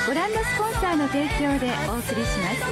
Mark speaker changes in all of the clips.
Speaker 1: ご覧のスポンサーの提供でお送りします。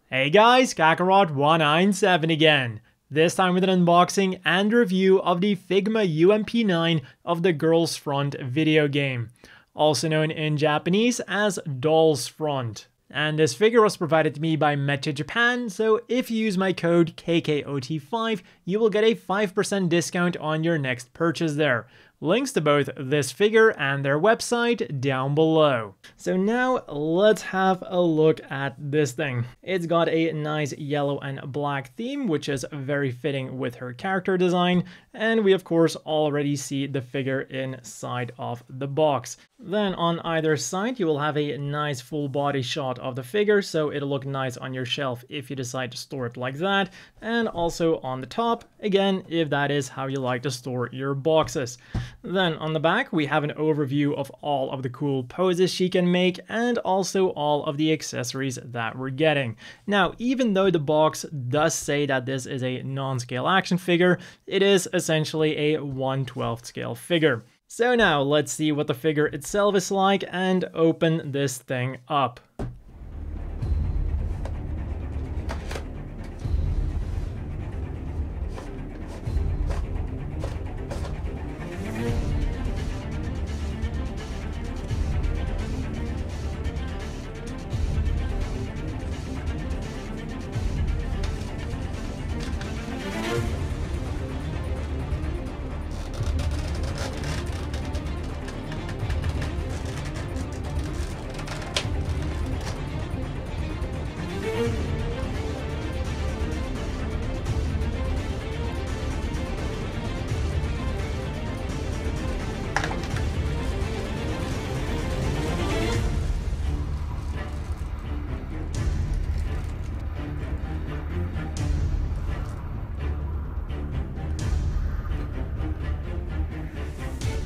Speaker 2: Hey guys, Kakarot197 again. This time with an unboxing and review of the Figma UMP9 of the Girls Front video game, also known in Japanese as Dolls Front. And this figure was provided to me by Mecha Japan, so if you use my code KKOT5, you will get a 5% discount on your next purchase there. Links to both this figure and their website down below. So now let's have a look at this thing. It's got a nice yellow and black theme, which is very fitting with her character design. And we of course already see the figure inside of the box. Then on either side, you will have a nice full body shot of the figure, so it'll look nice on your shelf if you decide to store it like that. And also on the top, again, if that is how you like to store your boxes. Then on the back, we have an overview of all of the cool poses she can make and also all of the accessories that we're getting. Now, even though the box does say that this is a non-scale action figure, it is essentially a 1/12 scale figure. So now let's see what the figure itself is like and open this thing up.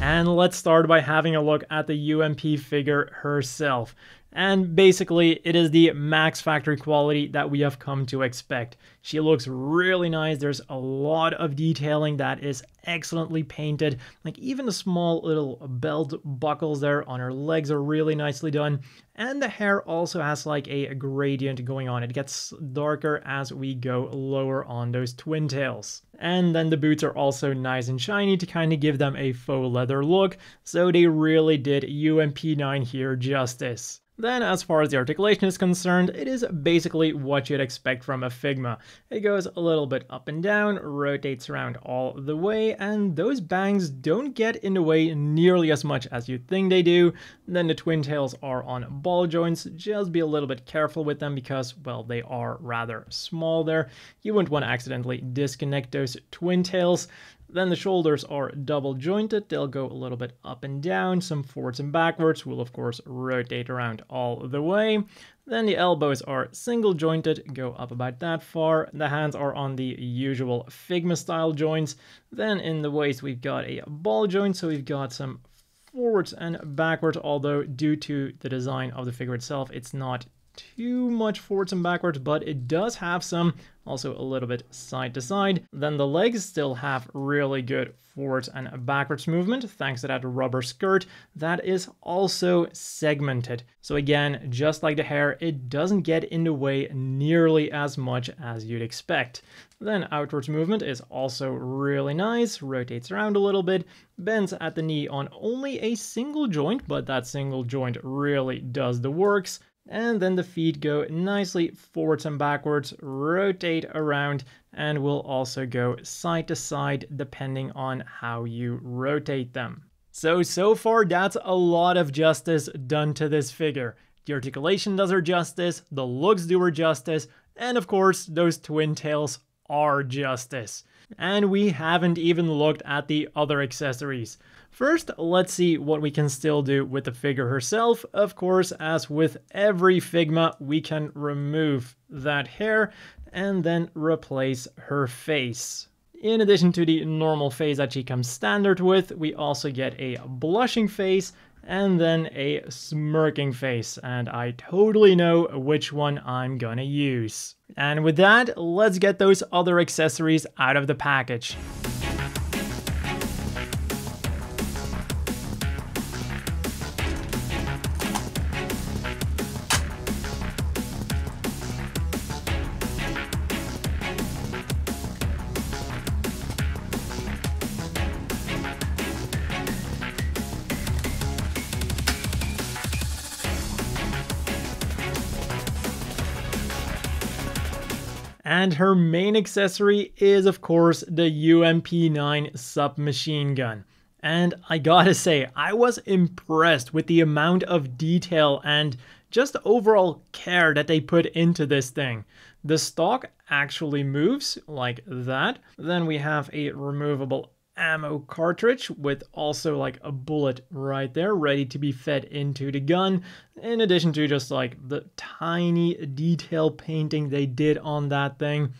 Speaker 2: And let's start by having a look at the UMP figure herself. And basically, it is the max factory quality that we have come to expect. She looks really nice. There's a lot of detailing that is excellently painted. Like even the small little belt buckles there on her legs are really nicely done. And the hair also has like a gradient going on. It gets darker as we go lower on those twin tails. And then the boots are also nice and shiny to kind of give them a faux leather look. So they really did UMP9 here justice. Then as far as the articulation is concerned, it is basically what you'd expect from a Figma. It goes a little bit up and down, rotates around all the way, and those bangs don't get in the way nearly as much as you'd think they do. Then the twin tails are on ball joints. Just be a little bit careful with them because, well, they are rather small there. You wouldn't want to accidentally disconnect those twin tails. Then the shoulders are double jointed, they'll go a little bit up and down, some forwards and backwards, will of course rotate around all the way. Then the elbows are single jointed, go up about that far. The hands are on the usual Figma style joints. Then in the waist we've got a ball joint, so we've got some forwards and backwards, although due to the design of the figure itself, it's not too much forwards and backwards, but it does have some, also a little bit side to side. Then the legs still have really good forwards and backwards movement thanks to that rubber skirt that is also segmented. So again, just like the hair, it doesn't get in the way nearly as much as you'd expect. Then outwards movement is also really nice, rotates around a little bit, bends at the knee on only a single joint, but that single joint really does the works. And then the feet go nicely forwards and backwards, rotate around, and will also go side to side depending on how you rotate them. So far that's a lot of justice done to this figure. The articulation does her justice, the looks do her justice, and of course those twin tails are justice. And we haven't even looked at the other accessories. First, let's see what we can still do with the figure herself. Of course, as with every Figma, we can remove that hair and then replace her face. In addition to the normal face that she comes standard with, we also get a blushing face and then a smirking face, and I totally know which one I'm gonna use. And with that, let's get those other accessories out of the package. And her main accessory is, of course, the UMP9 submachine gun. And I gotta say, I was impressed with the amount of detail and just overall care that they put into this thing. The stock actually moves like that. Then we have a removable ammo cartridge with also like a bullet right there ready to be fed into the gun, in addition to just like the tiny detail painting they did on that thing.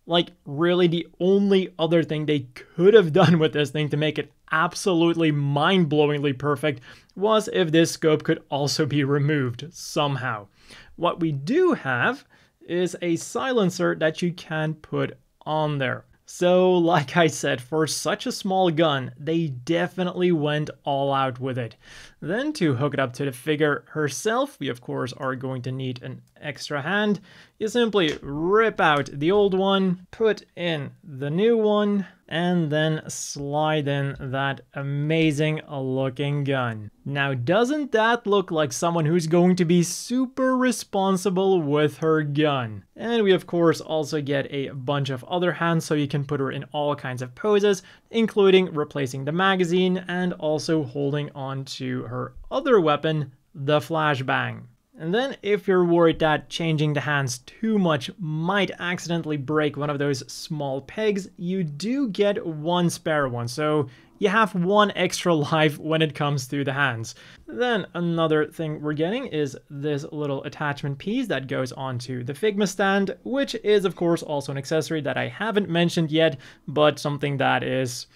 Speaker 2: Like really the only other thing they could have done with this thing to make it absolutely mind-blowingly perfect was if this scope could also be removed somehow. What we do have is a silencer that you can put on there. So like I said, for such a small gun, they definitely went all out with it. Then to hook it up to the figure herself, we of course are going to need an extra hand. You simply rip out the old one, put in the new one, and then slide in that amazing looking gun. Now, doesn't that look like someone who's going to be super responsible with her gun? And we of course also get a bunch of other hands so you can put her in all kinds of poses, including replacing the magazine and also holding on to her other weapon, the flashbang. And then if you're worried that changing the hands too much might accidentally break one of those small pegs, you do get one spare one, so you have one extra life when it comes to the hands. Then another thing we're getting is this little attachment piece that goes onto the Figma stand, which is of course also an accessory that I haven't mentioned yet, but something that is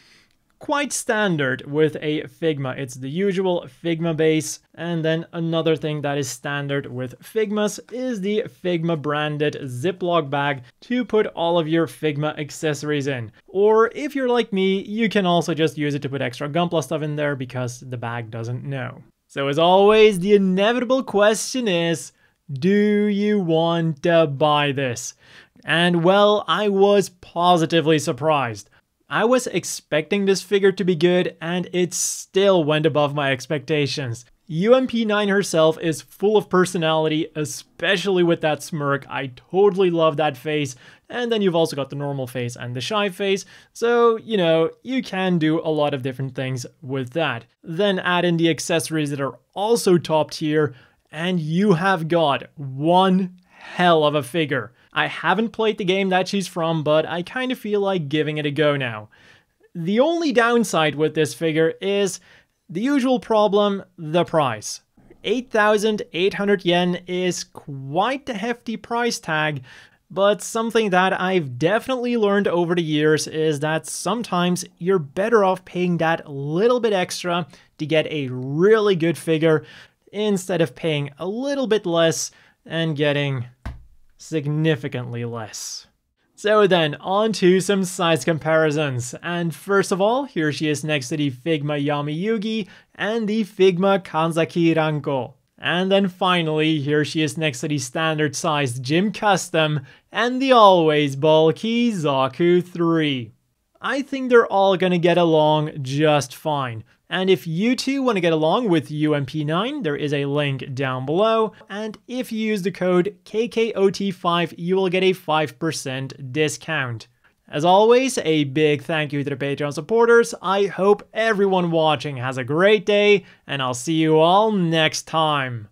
Speaker 2: quite standard with a Figma. It's the usual Figma base. And then another thing that is standard with Figmas is the Figma branded Ziploc bag to put all of your Figma accessories in. Or if you're like me, you can also just use it to put extra Gunpla stuff in there because the bag doesn't know. So as always, the inevitable question is, do you want to buy this? And well, I was positively surprised. I was expecting this figure to be good, and it still went above my expectations. UMP9 herself is full of personality, especially with that smirk. I totally love that face. And then you've also got the normal face and the shy face. So, you know, you can do a lot of different things with that. Then add in the accessories that are also top tier, and you have got one hell of a figure. I haven't played the game that she's from, but I kind of feel like giving it a go now. The only downside with this figure is the usual problem, the price. 8,800 yen is quite a hefty price tag, but something that I've definitely learned over the years is that sometimes you're better off paying that little bit extra to get a really good figure instead of paying a little bit less and getting significantly less. So then, on to some size comparisons. And first of all, here she is next to the Figma Yami Yugi and the Figma Kanzaki Ranko. And then finally, here she is next to the standard sized Gym Custom and the always bulky Zaku 3. I think they're all gonna get along just fine. And if you too want to get along with UMP9, there is a link down below. And if you use the code KKOT5, you will get a 5% discount. As always, a big thank you to the Patreon supporters. I hope everyone watching has a great day, and I'll see you all next time.